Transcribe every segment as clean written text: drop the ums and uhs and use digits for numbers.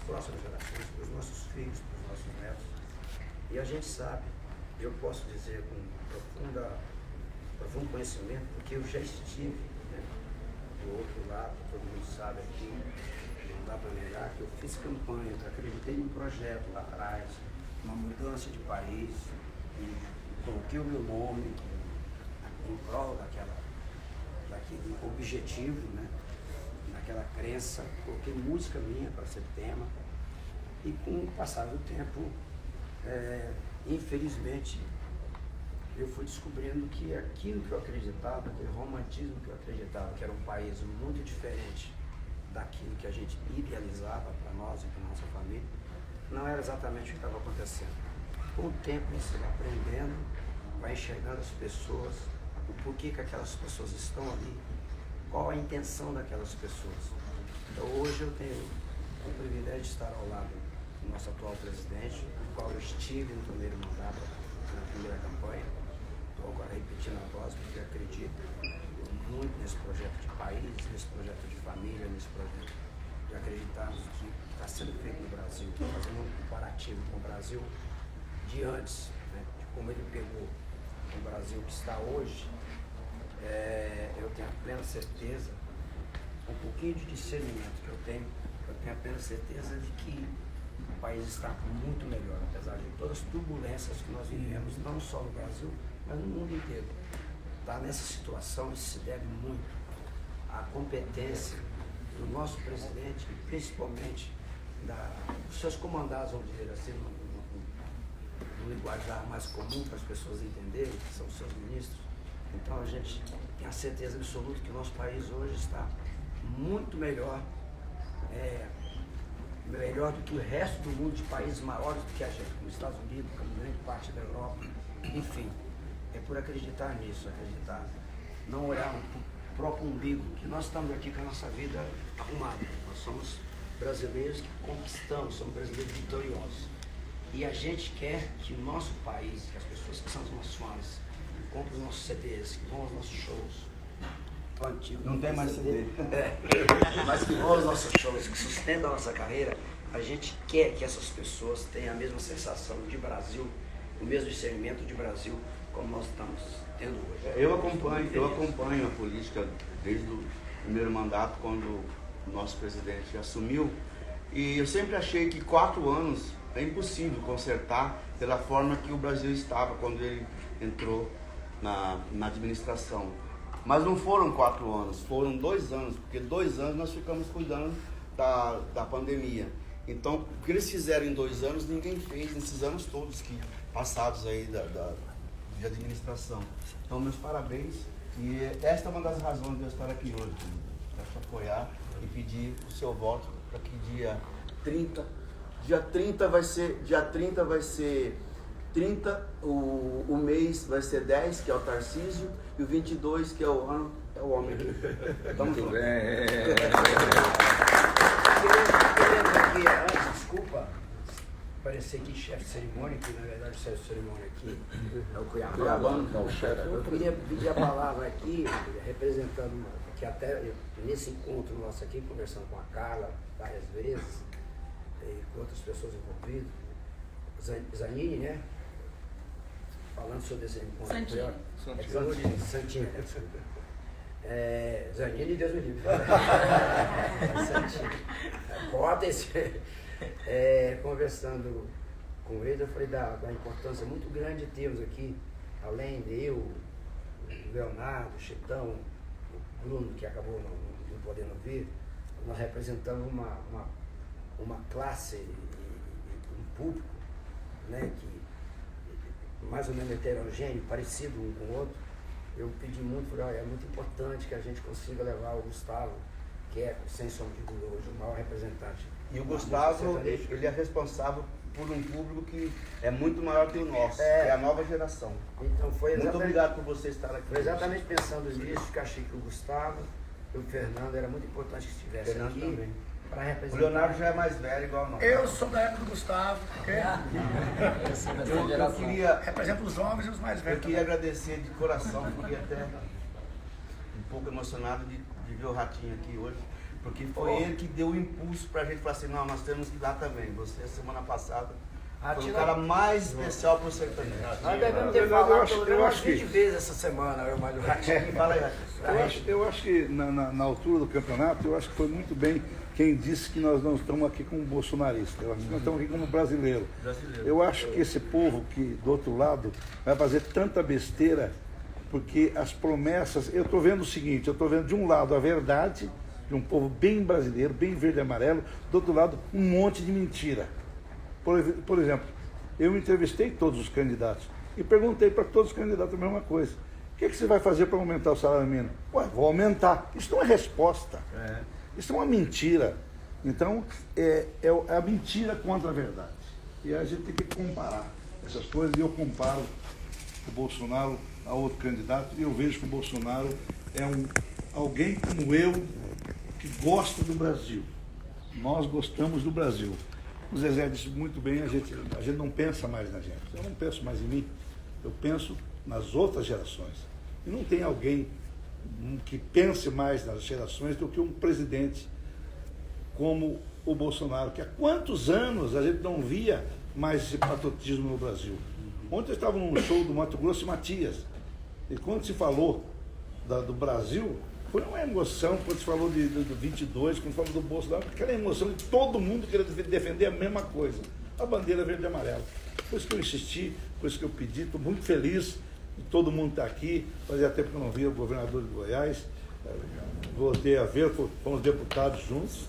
próximas gerações, para os nossos filhos, para os nossos netos. E a gente sabe, eu posso dizer com profundo conhecimento, porque eu já estive, né, do outro lado, todo mundo sabe aqui, não dá para negar que eu fiz campanha, eu acreditei num projeto lá atrás, uma mudança de país, e coloquei o meu nome em prol daquele objetivo, né, naquela crença, coloquei música minha para ser tema, e com o passar do tempo, infelizmente, eu fui descobrindo que aquilo que eu acreditava, aquele romantismo que eu acreditava, que era um país muito diferente daquilo que a gente idealizava para nós e para nossa família, não era exatamente o que estava acontecendo. Com o tempo você vai aprendendo, vai enxergando as pessoas, o porquê que aquelas pessoas estão ali, qual a intenção daquelas pessoas. Então hoje eu tenho o privilégio de estar ao lado do nosso atual presidente, do qual eu estive no primeiro mandato, na primeira campanha. Estou agora repetindo a voz, porque acredito muito nesse projeto de país, nesse projeto de família, nesse projeto de acreditarmos que está sendo feito no Brasil, fazendo um comparativo com o Brasil de antes, né, de como ele pegou o Brasil que está hoje. Eu tenho a plena certeza, um pouquinho de discernimento que eu tenho a plena certeza de que o país está muito melhor, apesar de todas as turbulências que nós vivemos, não só no Brasil, mas no mundo inteiro. Tá nessa situação, isso se deve muito à competência do nosso presidente e principalmente dos seus comandados, vamos dizer assim, no linguajar mais comum para as pessoas entenderem, que são os seus ministros. Então a gente tem a certeza absoluta que o nosso país hoje está muito melhor, melhor do que o resto do mundo, de países maiores do que a gente, como os Estados Unidos, como grande parte da Europa, enfim. É por acreditar nisso, acreditar, não olhar para o próprio umbigo, que nós estamos aqui com a nossa vida arrumada. Nós somos brasileiros que conquistamos, somos brasileiros vitoriosos. E a gente quer que o nosso país, que as pessoas que são os nossos fãs, que compram os nossos CDs, que vão aos nossos shows, antigo, não tem mais CD. Mas que vão aos nossos shows, que sustentam a nossa carreira, a gente quer que essas pessoas tenham a mesma sensação de Brasil, o mesmo discernimento de Brasil, como nós estamos tendo hoje. Eu acompanho a política desde o primeiro mandato, quando o nosso presidente assumiu, e eu sempre achei que 4 anos é impossível consertar pela forma que o Brasil estava quando ele entrou na administração. Mas não foram 4 anos, foram 2 anos, porque 2 anos nós ficamos cuidando da pandemia. Então, o que eles fizeram em 2 anos, ninguém fez nesses anos todos que passados aí de administração. Então, meus parabéns. E esta é uma das razões de eu estar aqui hoje, para te apoiar e pedir o seu voto para que dia 30 vai ser 30, o mês vai ser 10, que é o Tarcísio, e o 22, que é o ano, é o homem aqui. Muito bem. Queria antes, desculpa, parecer aqui chefe de cerimônia, que na verdade o chefe de cerimônia aqui é o Cuiabano. Eu queria pedir a palavra aqui, representando, que até nesse encontro nosso aqui, conversando com a Carla várias vezes, e com outras pessoas envolvidas, Zanini, né? Falando sobre esse encontro. Santini, desculpa. Zanini, Deus me livre. Santini. Bota esse. Conversando com ele, eu falei da importância muito grande de termos aqui, além de eu, o Leonardo, o Chitão, o Bruno, que acabou não podendo vir, nós representamos uma classe, um público, né, que mais ou menos heterogêneo, parecido um com o outro. Eu pedi muito, falei, é muito importante que a gente consiga levar o Gustavo, que é, sem sombra de dúvida, hoje o maior representante. E o Gustavo, ele é responsável por um público que é muito maior que o nosso, que é a nova geração. Então foi muito obrigado por você estar aqui. Foi exatamente pensando nisso que achei que o Gustavo e o Fernando era muito importante que estivessem aqui. Também. Para representar. O Leonardo já é mais velho, igual nós. Eu sou da época do Gustavo, eu queria... represento os homens e os mais velhos. Eu queria agradecer de coração, fiquei até um pouco emocionado de ver o Ratinho aqui hoje, Porque foi ele que deu o impulso pra gente falar assim, não, nós temos que ir lá também. Você, semana passada, foi o cara mais especial pro sertanejo. Nós devemos ter falado pelo menos umas 20 vezes essa semana, eu mais o Ratinho. Fala aí, Ratinho. Eu acho que na altura do campeonato, eu acho que foi muito bem quem disse que nós não estamos aqui como bolsonarista. Eu acho que nós estamos aqui como brasileiro. Eu acho que esse povo que do outro lado vai fazer tanta besteira, porque as promessas... Eu estou vendo o seguinte, eu estou vendo de um lado a verdade, de um povo bem brasileiro, bem verde e amarelo, do outro lado um monte de mentira. Por exemplo, eu entrevistei todos os candidatos e perguntei para todos os candidatos a mesma coisa. O que você vai fazer para aumentar o salário mínimo? Ué, vou aumentar. Isso não é resposta. Isso é uma mentira. Então, é a mentira contra a verdade. E a gente tem que comparar essas coisas. E eu comparo o Bolsonaro a outro candidato e eu vejo que o Bolsonaro é alguém como eu que gosta do Brasil. Nós gostamos do Brasil. O Zezé disse muito bem, a gente não pensa mais na gente. Eu não penso mais em mim, eu penso nas outras gerações. E não tem alguém que pense mais nas gerações do que um presidente como o Bolsonaro, que há quantos anos a gente não via mais esse patriotismo no Brasil. Ontem eu estava num show do Mato Grosso e Matias, e quando se falou do Brasil, foi uma emoção quando se falou do 22, quando se falou do Bolsonaro, aquela emoção de todo mundo querendo defender a mesma coisa, a bandeira verde e amarela. Por isso que eu insisti, por isso que eu pedi, estou muito feliz de todo mundo estar aqui. Fazia tempo que eu não via o governador de Goiás, voltei a ver, fomos deputados juntos,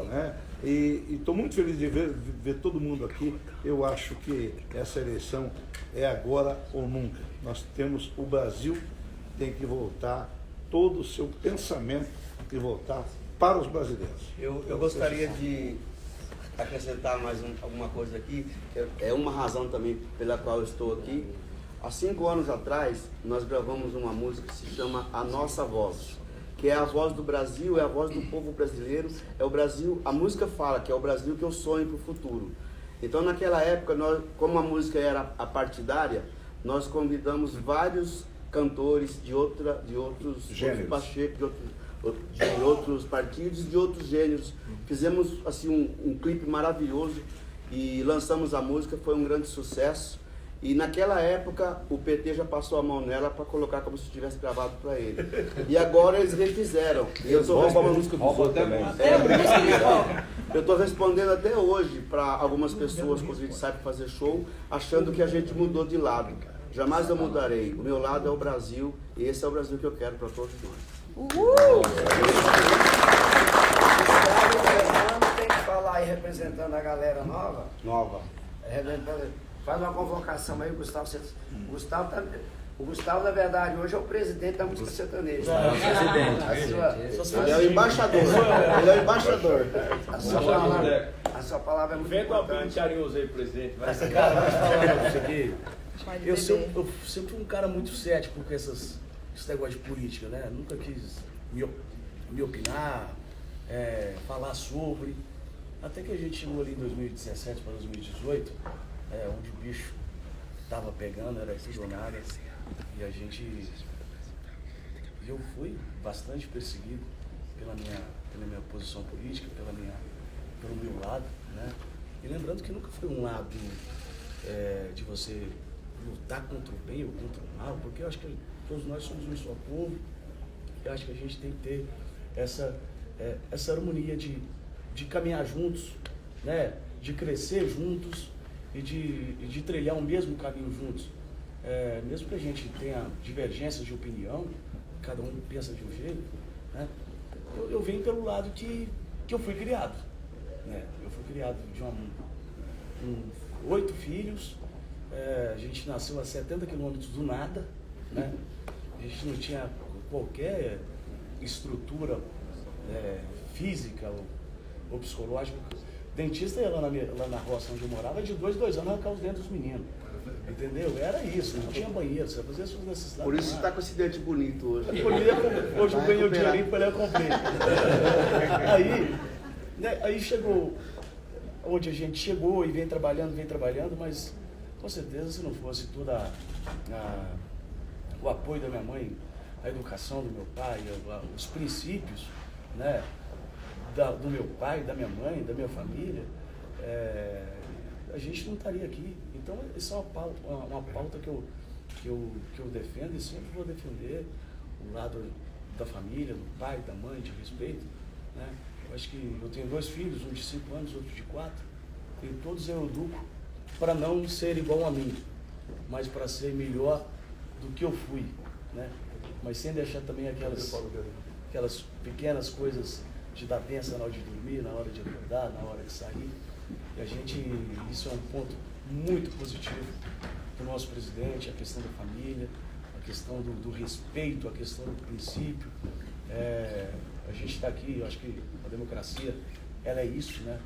né? E estou muito feliz de ver todo mundo aqui. Eu acho que essa eleição é agora ou nunca. Nós temos, o Brasil tem que voltar, todo o seu pensamento e voltar para os brasileiros. Eu gostaria de acrescentar mais alguma coisa aqui, é uma razão também pela qual eu estou aqui. Há 5 anos atrás, nós gravamos uma música que se chama A Nossa Voz, que é a voz do Brasil, é a voz do povo brasileiro, é o Brasil, a música fala que é o Brasil que eu sonho para o futuro. Então, naquela época, nós, como a música era apartidária, nós convidamos vários cantores de outros partidos, de outros gêneros. Fizemos assim um clipe maravilhoso e lançamos a música, foi um grande sucesso. E naquela época o PT já passou a mão nela para colocar como se tivesse gravado para ele. E agora eles refizeram. E eu estou respondendo até hoje para algumas pessoas quando a gente sai para fazer show, achando que a gente mudou de lado. Jamais eu mudarei. O meu lado é o Brasil e esse é o Brasil que eu quero para todos nós. Tem que falar aí representando a galera nova. Faz uma convocação aí, Gustavo. O Gustavo, na verdade, hoje é o presidente da música sertaneja. Ele é o embaixador. Ele é o embaixador. A sua palavra é muito Vem com a importante. carinhoso aí, presidente. Vai. Cara, vai falar pra você aqui. Eu sempre fui um cara muito cético com esse negócio de política, né? Nunca quis me opinar, falar sobre. Até que a gente chegou ali em 2017 para 2018, onde o bicho tava pegando, era visionária, e eu fui bastante perseguido pela minha posição política, pelo meu lado, né? E lembrando que nunca foi um lado de você lutar contra o bem ou contra o mal, porque eu acho que todos nós somos um só povo, e acho que a gente tem que ter essa harmonia de caminhar juntos, né? De crescer juntos e de trilhar o mesmo caminho juntos. Mesmo que a gente tenha divergências de opinião, cada um pensa de um jeito, né? Eu venho pelo lado que eu fui criado, né? Eu fui criado com 8 filhos, a gente nasceu a 70 quilômetros do nada, né? A gente não tinha qualquer estrutura física ou psicológica. Dentista ia lá na roça onde eu morava, de 2 anos arrancar os dentes dos meninos. Entendeu? Era isso, não tinha banheiro, você fazia suas necessidades. Por isso você está com esse dente bonito hoje. Hoje eu ganhei o dinheirinho para eu comprei. Aí chegou onde a gente chegou e vem trabalhando, mas com certeza se não fosse todo o apoio da minha mãe, a educação do meu pai, os princípios, né, do meu pai, da minha mãe, da minha família, a gente não estaria aqui. Então, essa é uma pauta que eu defendo e sempre vou defender o lado da família, do pai, da mãe, de respeito, né? Eu acho que eu tenho 2 filhos, um de 5 anos, outro de 4, e todos eu educo para não ser igual a mim, mas para ser melhor do que eu fui, né? Mas sem deixar também aquelas pequenas coisas de dar pensa na hora de dormir, na hora de acordar, na hora de sair. E isso é um ponto muito positivo do nosso presidente, a questão da família, a questão do respeito, a questão do princípio. A gente está aqui, eu acho que a democracia, ela é isso, né?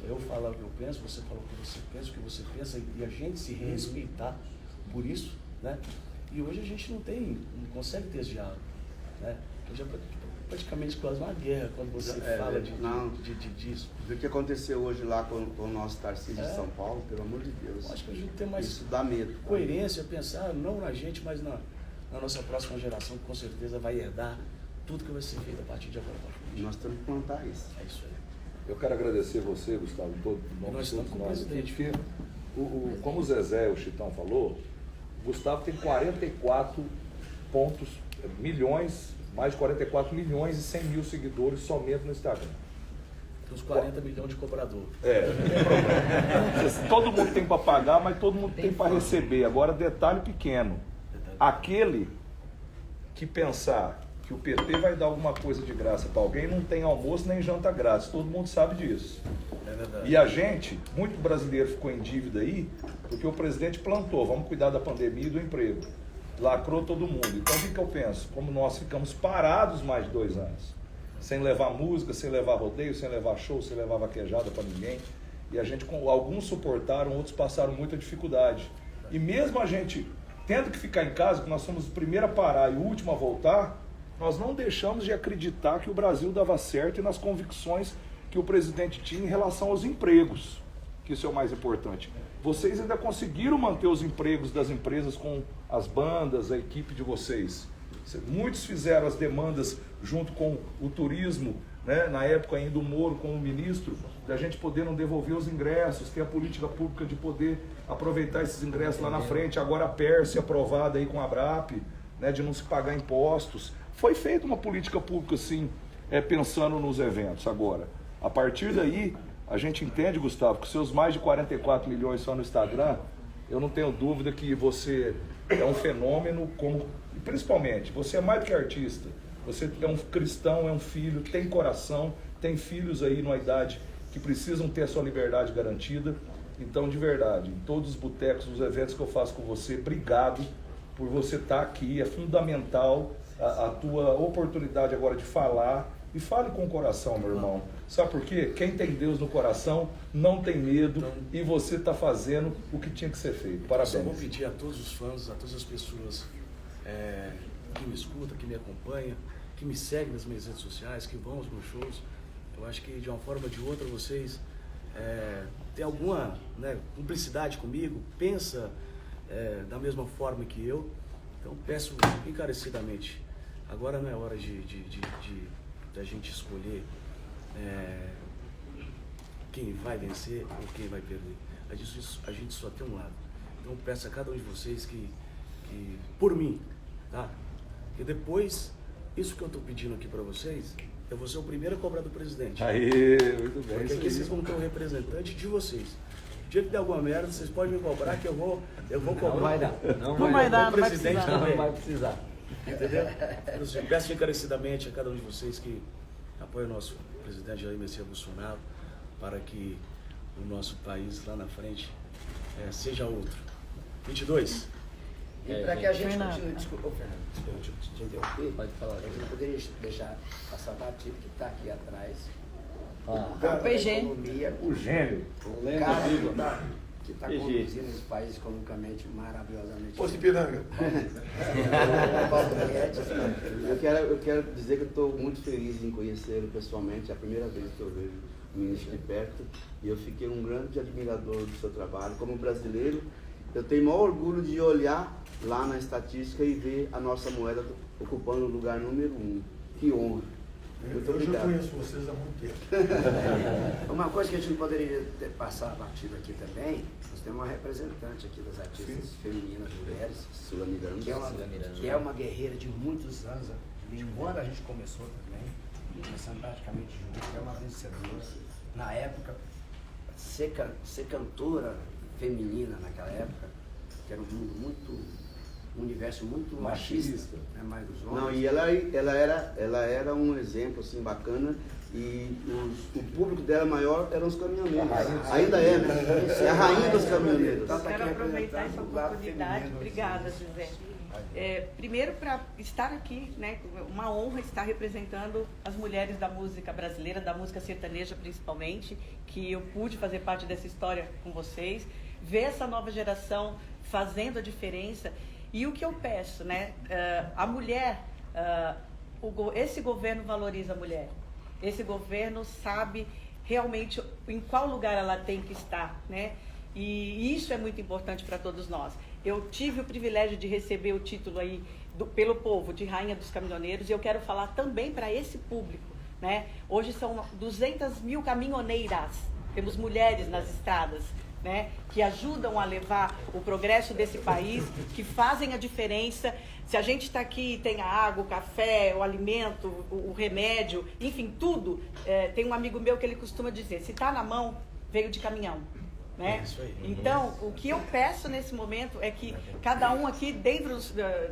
Eu falar o que eu penso, você falar o que você pensa, o que você pensa, e a gente se respeitar por isso, né? E hoje a gente não consegue ter esse diálogo, né? Hoje é praticamente quase uma guerra quando você fala disso. O que aconteceu hoje lá com o nosso Tarcísio de São Paulo, pelo amor de Deus. Eu acho que a gente tem mais isso dá medo. Coerência, pensar não na gente, mas na nossa próxima geração, que com certeza vai herdar tudo que vai ser feito a partir de agora. Nós temos que plantar isso. É isso aí. Eu quero agradecer você, Gustavo, todo nome nós estamos com o presidente. Porque, como o Zezé e o Chitão falou, o Gustavo tem 44 milhões, mais de 44 milhões e 100 mil seguidores somente no Instagram. Uns 40 milhões de cobrador. Não tem problema. Todo mundo tem para pagar, mas todo mundo tem para receber. Agora, detalhe pequeno. Aquele que pensar que o PT vai dar alguma coisa de graça para alguém, não tem almoço nem janta grátis. Todo mundo sabe disso. É verdade. E a gente, muito brasileiro ficou em dívida aí, porque o presidente plantou, vamos cuidar da pandemia e do emprego. Lacrou todo mundo. Então, o que eu penso? Como nós ficamos parados mais de 2 anos, sem levar música, sem levar rodeio, sem levar show, sem levar vaquejada para ninguém, e a gente, alguns suportaram, outros passaram muita dificuldade. E mesmo a gente tendo que ficar em casa, que nós somos o primeiro a parar e o último a voltar, nós não deixamos de acreditar que o Brasil dava certo e nas convicções que o presidente tinha em relação aos empregos, que isso é o mais importante. Vocês ainda conseguiram manter os empregos das empresas com as bandas, a equipe de vocês. Muitos fizeram as demandas junto com o turismo, né? Na época ainda o Moro com o ministro, da gente poder não devolver os ingressos, ter a política pública de poder aproveitar esses ingressos lá na frente. Agora a Pérsia aprovada aí com a Abrap, né? De não se pagar impostos. Foi feita uma política pública assim, pensando nos eventos. Agora, a partir daí, a gente entende, Gustavo, que seus mais de 44 milhões só no Instagram, eu não tenho dúvida que você é um fenômeno, como, principalmente, você é mais do que artista, você é um cristão, é um filho, tem coração, tem filhos aí numa idade que precisam ter a sua liberdade garantida. Então, de verdade, em todos os botecos, os eventos que eu faço com você, obrigado por você estar aqui, é fundamental a tua oportunidade agora de falar, e fale com o coração, meu irmão. Sabe por quê? Quem tem Deus no coração não tem medo, e você está fazendo o que tinha que ser feito. Parabéns. Eu só vou pedir a todos os fãs, a todas as pessoas que me escutam, que me acompanham, que me seguem nas minhas redes sociais, que vão aos meus shows. Eu acho que de uma forma ou de outra vocês têm alguma cumplicidade comigo, pensa da mesma forma que eu. Então peço encarecidamente, agora não é hora da gente escolher quem vai vencer ou quem vai perder. A gente só tem um lado. Então peço a cada um de vocês que por mim, tá? E depois, isso que eu estou pedindo aqui para vocês, eu vou ser o primeiro a cobrar do presidente. Aí, muito bem. Porque aqui vocês vão ter um representante de vocês. O dia que der alguma merda, vocês podem me cobrar que eu vou cobrar. Não vai dar. Não vai dar, não vai precisar. Não vai precisar. Entendeu? Eu peço encarecidamente a cada um de vocês que apoiem o nosso presidente Jair Messias Bolsonaro para que o nosso país lá na frente seja outro. 22. E para que a gente continue, desculpa, Fernando, te interromper, Pode falar. eu não poderia deixar passar batido que está aqui atrás. Ah, O cara da PG. economia, O gênio. o cara que está conduzindo esse país economicamente maravilhosamente. Posto de Piranga. Paulo Guedes. Eu quero dizer que eu estou muito feliz em conhecê-lo pessoalmente. É a primeira vez que eu vejo o ministro de perto. E eu fiquei um grande admirador do seu trabalho. Como brasileiro, eu tenho o maior orgulho de olhar lá na estatística e ver a nossa moeda ocupando o lugar número 1. Que honra. Muito Eu já obrigado. conheço vocês há muito tempo. Uma coisa que a gente não poderia ter passado batido aqui também, nós temos uma representante aqui das artistas femininas, mulheres, Sula Miranda. que é uma guerreira de muitos anos, de quando a gente começou também, começando praticamente juntos, é uma vencedora. Na época, ser cantora feminina naquela época, que era um mundo um universo muito machista, né, mais dos homens. Não, e ela era um exemplo assim bacana, e o público dela maior eram os caminhoneiros. Ainda é, né? É a rainha dos caminhoneiros. Então, tá aqui Quero aproveitar representando essa o lado oportunidade. feminino, Obrigada, assim. José. Primeiro, para estar aqui, né, uma honra estar representando as mulheres da música brasileira, da música sertaneja principalmente, que eu pude fazer parte dessa história com vocês, ver essa nova geração fazendo a diferença. E o que eu peço, né, a mulher, esse governo valoriza a mulher, esse governo sabe realmente em qual lugar ela tem que estar, né? E isso é muito importante para todos nós. Eu tive o privilégio de receber o título aí pelo povo de Rainha dos Caminhoneiros, e eu quero falar também para esse público, né? Hoje são 200 mil caminhoneiras, temos mulheres nas estradas, né, que ajudam a levar o progresso desse país, que fazem a diferença. Se a gente está aqui, tem a água, o café, o alimento, o remédio, enfim, tudo. Tem um amigo meu que ele costuma dizer, se está na mão, veio de caminhão. Né? É isso aí. Então, o que eu peço nesse momento é que cada um aqui, dentro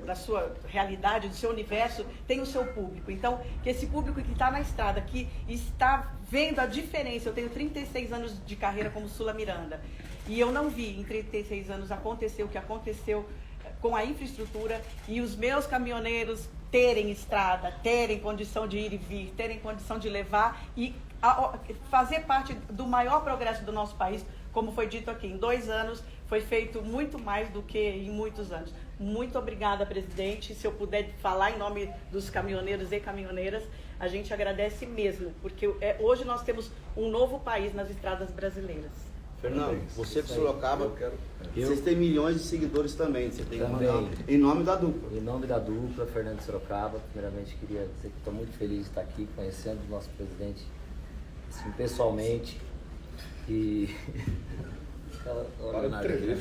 da sua realidade, do seu universo, tem o seu público. Então, que esse público que está na estrada, que está vendo a diferença. Eu tenho 36 anos de carreira como Sula Miranda, e eu não vi em 36 anos acontecer o que aconteceu com a infraestrutura e os meus caminhoneiros terem estrada, terem condição de ir e vir, terem condição de levar e fazer parte do maior progresso do nosso país. Como foi dito aqui, em 2 anos foi feito muito mais do que em muitos anos. Muito obrigada, presidente. Se eu puder falar em nome dos caminhoneiros e caminhoneiras, a gente agradece mesmo, porque hoje nós temos um novo país nas estradas brasileiras. Fernando, você que Sorocaba, vocês têm milhões de seguidores também. Você tem que mandar em nome da dupla. Em nome da dupla, Fernando de Sorocaba, primeiramente queria dizer que estou muito feliz de estar aqui conhecendo o nosso presidente assim, pessoalmente. E Para de tremer,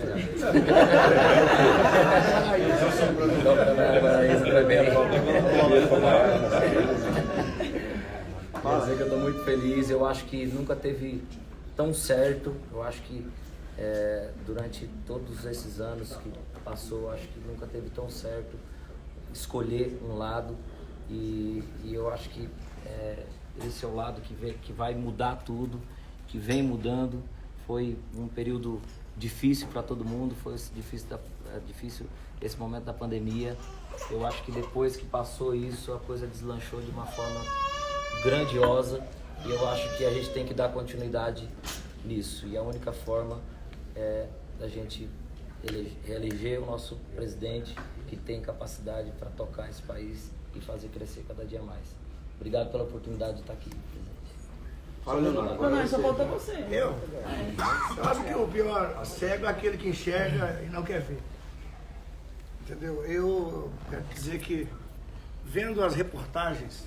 Quer dizer que eu estou muito feliz. Eu acho que nunca teve tão certo. Eu acho que durante todos esses anos que passou, acho que nunca teve tão certo escolher um lado. E eu acho que esse é o lado que vai mudar tudo, que vem mudando. Foi um período difícil para todo mundo, foi difícil esse momento da pandemia. Eu acho que depois que passou isso, a coisa deslanchou de uma forma grandiosa, e eu acho que a gente tem que dar continuidade nisso. E a única forma é da gente reeleger o nosso presidente, que tem capacidade para tocar esse país e fazer crescer cada dia mais. Obrigado pela oportunidade de estar aqui, presidente. Fala, Leonardo. Não, só falta você. Eu acho que o pior cego é aquele que enxerga e não quer ver. Entendeu? Eu quero dizer que, vendo as reportagens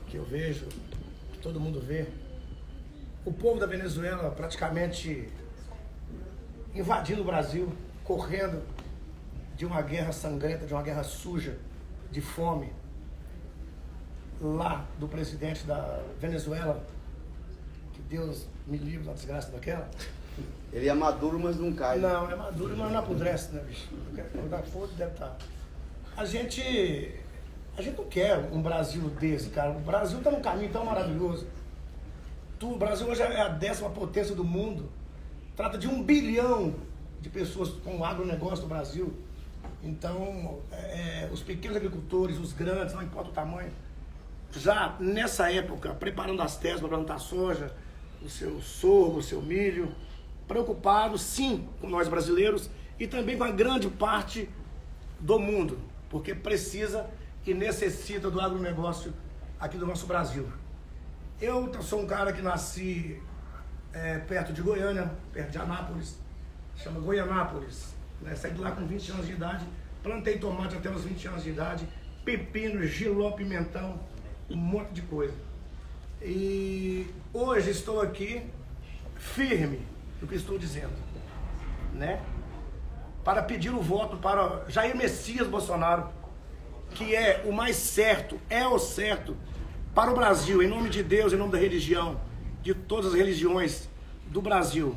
que eu vejo, que todo mundo vê, o povo da Venezuela praticamente invadindo o Brasil, correndo de uma guerra sangrenta, de uma guerra suja, de fome, lá do presidente da Venezuela, que Deus me livre da desgraça daquela. Ele é maduro, mas não cai. Não, é maduro, mas não apodrece, né, bicho? Quando dá fogo, deve estar. A gente não quer um Brasil desse, cara. O Brasil está num caminho tão maravilhoso. O Brasil hoje é a 10ª potência do mundo. Trata de 1 bilhão de pessoas com o agronegócio do Brasil. Então, os pequenos agricultores, os grandes, não importa o tamanho, já nessa época, preparando as terras para plantar soja, o seu sorgo, o seu milho, preocupados, sim, com nós brasileiros e também com a grande parte do mundo, porque precisa e necessita do agronegócio aqui do nosso Brasil. Eu sou um cara que nasci perto de Goiânia, perto de Anápolis, chama Goianápolis, né? Saí de lá com 20 anos de idade, plantei tomate até os 20 anos de idade, pepino, giló, pimentão, um monte de coisa. E hoje estou aqui firme no que estou dizendo, né? Para pedir o voto para Jair Messias Bolsonaro, que é o mais certo, é o certo para o Brasil, em nome de Deus, em nome da religião, de todas as religiões do Brasil.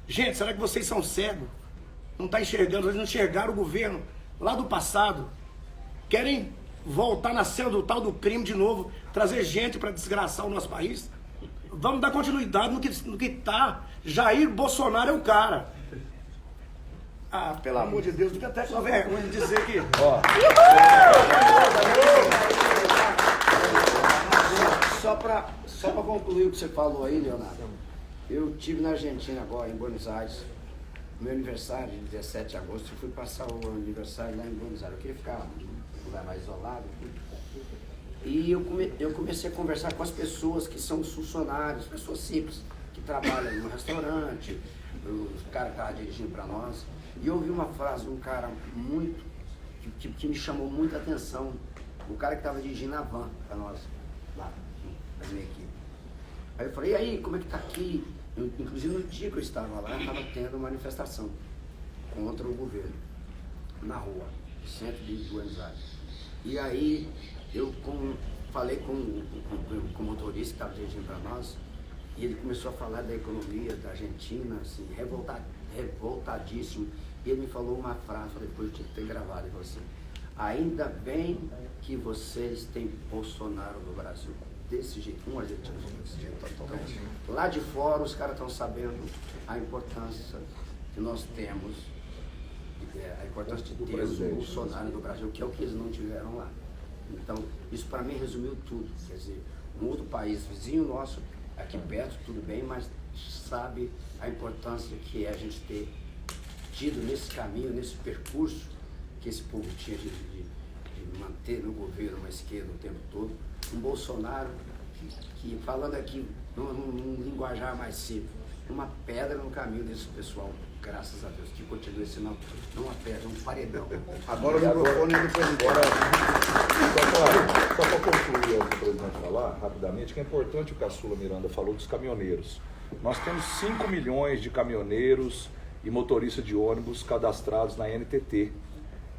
Gente, será que vocês são cegos? Não estão enxergando, vocês não enxergaram o governo lá do passado. Querem voltar na cena do tal do crime de novo, trazer gente para desgraçar o nosso país? Vamos dar continuidade no que tá. Jair Bolsonaro é o cara. Ah, pelo amor de Deus, fica até com vergonha de dizer que... Só para concluir o que você falou aí, Leonardo, eu estive na Argentina agora, em Buenos Aires, meu aniversário, de 17 de agosto, eu fui passar o aniversário lá em Buenos Aires. Eu queria ficar num lugar mais isolado. E eu comecei a conversar com as pessoas que são os funcionários, pessoas simples, que trabalham no restaurante, os caras que estavam dirigindo para nós. E eu ouvi uma frase de um cara que me chamou muita atenção, o cara que estava dirigindo a van para nós, lá, na minha equipe. Aí eu falei, e aí, como é que tá aqui? Inclusive no dia que eu estava lá, estava tendo manifestação contra o governo, na rua, no centro de Buenos Aires. E aí eu falei com o motorista que estava dirigindo para nós, e ele começou a falar da economia da Argentina, assim, revoltadíssimo. E ele me falou uma frase, falei, depois eu tinha que ter gravado, ele falou assim, ainda bem que vocês têm Bolsonaro no Brasil. Desse jeito, um argentino desse jeito. Então, lá de fora os caras estão sabendo a importância que nós temos, a importância de ter o Bolsonaro no Brasil, que é o que eles não tiveram lá. Então, isso para mim resumiu tudo. Quer dizer, um outro país vizinho nosso, aqui perto, tudo bem, mas sabe a importância que é a gente ter tido nesse caminho, nesse percurso que esse povo tinha de manter no governo uma esquerda o tempo todo. Um Bolsonaro que falando aqui num linguajar mais simples, uma pedra no caminho desse pessoal, graças a Deus, que continua sendo não uma pedra, um paredão. Agora o microfone é do presidente. Só para concluir o presidente falar rapidamente, que é importante o Caçula Miranda falou dos caminhoneiros. Nós temos 5 milhões de caminhoneiros e motoristas de ônibus cadastrados na NTT.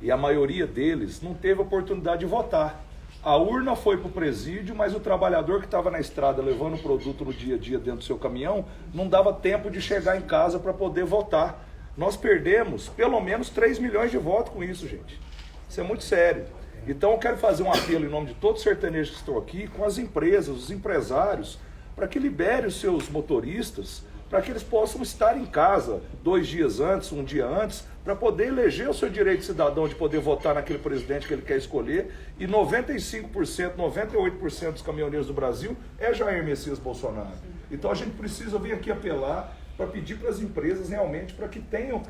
E a maioria deles não teve oportunidade de votar. A urna foi para o presídio, mas o trabalhador que estava na estrada levando o produto no dia a dia dentro do seu caminhão, não dava tempo de chegar em casa para poder votar. Nós perdemos pelo menos 3 milhões de votos com isso, gente. Isso é muito sério. Então eu quero fazer um apelo em nome de todos os sertanejos que estão aqui, com as empresas, os empresários, para que libere os seus motoristas, para que eles possam estar em casa 2 dias antes, 1 dia antes, para poder eleger o seu direito de cidadão de poder votar naquele presidente que ele quer escolher. E 95%, 98% dos caminhoneiros do Brasil é Jair Messias Bolsonaro. Então a gente precisa vir aqui apelar para pedir para as empresas realmente para que tenham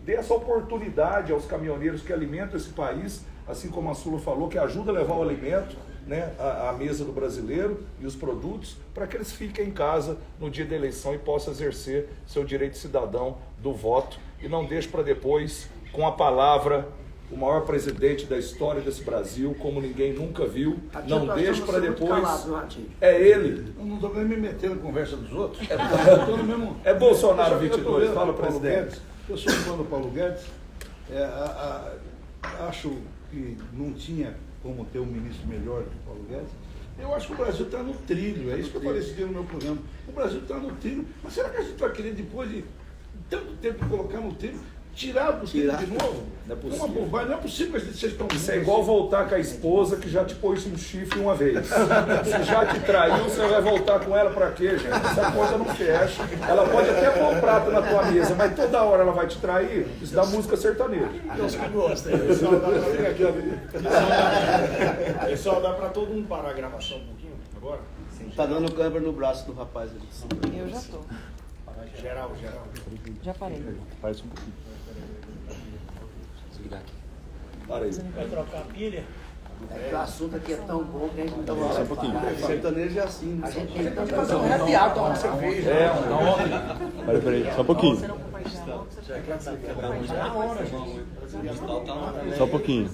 dê essa oportunidade aos caminhoneiros que alimentam esse país, assim como a Sula falou, que ajuda a levar o alimento, né, à mesa do brasileiro e os produtos, para que eles fiquem em casa no dia da eleição e possam exercer seu direito de cidadão do voto. E não deixe para depois, com a palavra, o maior presidente da história desse Brasil, como ninguém nunca viu. Não deixe para depois. É ele. Eu não estou nem me metendo na conversa dos outros. É Bolsonaro 22. Fala, presidente. Eu sou fã do Paulo Guedes. Acho que não tinha como ter um ministro melhor que o Paulo Guedes. Eu acho que o Brasil está no trilho. É isso que eu falei esse dia no meu programa. O Brasil está no trilho. Mas será que a gente vai querer, depois de tanto tempo, colocar no trilho, tirar do trilho de novo? Não é possível. Uma bobagem. Não é possível que vocês estão... Isso é igual voltar com a esposa que já te pôs um chifre uma vez. Se já te traiu, você vai voltar com ela pra quê, gente? Essa conta não fecha. Ela pode até pôr um prato na tua mesa, mas toda hora ela vai te trair. Isso dá música sertaneja. Deus que gosta. Pessoal, dá pra todo mundo parar a gravação um pouquinho agora? Tá dando câimbra no braço do rapaz ali. Eu já tô. Geral. Já parei. Parece um pouquinho. Desligar aqui. Para aí. Vai trocar a pilha? É que o assunto aqui é tão bom que a gente não tá Só um pouquinho. Sertanejo é assim, né? A gente tem que fazer um happy hour, tomar uma cerveja. Peraí, só um pouquinho. Só um pouquinho.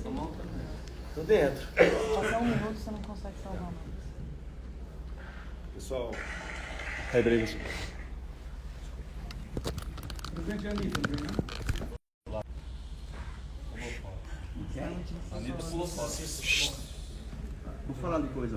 Tô dentro. Passar 1 minuto você não consegue salvar. pessoal. Aí, Briggs. Presidente Anitta, Vou falar de coisa.